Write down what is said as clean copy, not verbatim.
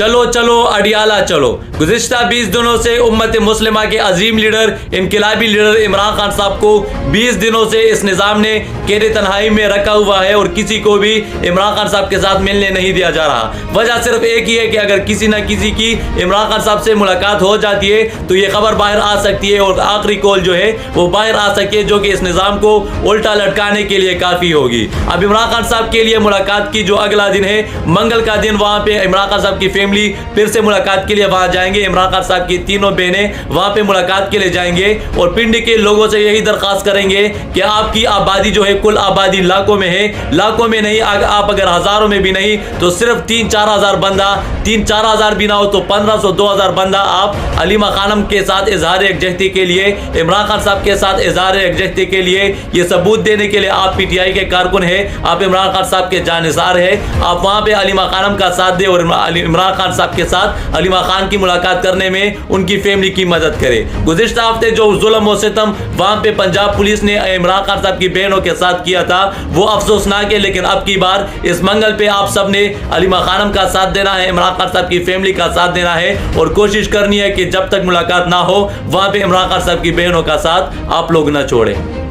चलो चलो अडियाला चलो। गुज़िश्ता 20 दिनों से उम्मत मुस्लिमा के अजीम लीडर इनकलाबी लीडर इमरान खान साहब को 20 दिनों से इस निज़ाम ने कैद तन्हाई में रखा हुआ है और किसी को भी इमरान खान साहब के साथ मिलने नहीं दिया जा रहा। वजह सिर्फ एक ही है कि अगर किसी न किसी की इमरान खान साहब से मुलाकात हो जाती है तो ये खबर बाहर आ सकती है और आखिरी कॉल जो है वो बाहर आ सकती है, जो कि इस निज़ाम को उल्टा लटकाने के लिए काफ़ी होगी। अब इमरान खान साहब के लिए मुलाकात की जो अगला दिन है मंगल का दिन, वहाँ पे इमरान खान साहब की फैमिली फिर से मुलाकात के लिए वहाँ जाएंगे। इमरान खान साहब की तीनों बहनें वहाँ पे मुलाकात के लिए जाएंगे और पिंड के लोगों से यही दरख्वास्त करेंगे कि आपकी आबादी जो है, कुल आबादी लाखों में है, लाखों में नहीं, आप अगर हज़ारों में भी नहीं तो सिर्फ 3-4 हज़ार बंदा, 3-4 हज़ार भी ना हो तो 1500-2000 बंदा आप हलीमा खानम के साथ इजहार यकजहती के लिए, इमरान खान साहब के साथ इजहार यकजहती के लिए ये सबूत देने के लिए आप PTI के कारकुन है, आप इमरान खान साहब के जानिसार है, आप वहाँ पे हलीमा खानम का साथ दे और इमरान खान साहब के साथ हलीमा खान की मुलाकात करने में उनकी फैमिली की मदद करे। गुज़िश्ता हफ्ते जो जुल्म और सितम वहाँ पे पंजाब पुलिस ने इमरान खान साहब की बहनों के साथ किया था वो अफसोसनाक है, लेकिन अब की बार इस मंगल पे आप सब ने हलीमा खानम का साथ देना है, इमरान खान साहब की फैमिली का साथ देना है और कोशिश करनी है कि जब तक मुलाकात ना हो वहाँ पे इमरान खान साहब की बहनों का साथ आप लोग ना छोड़ें।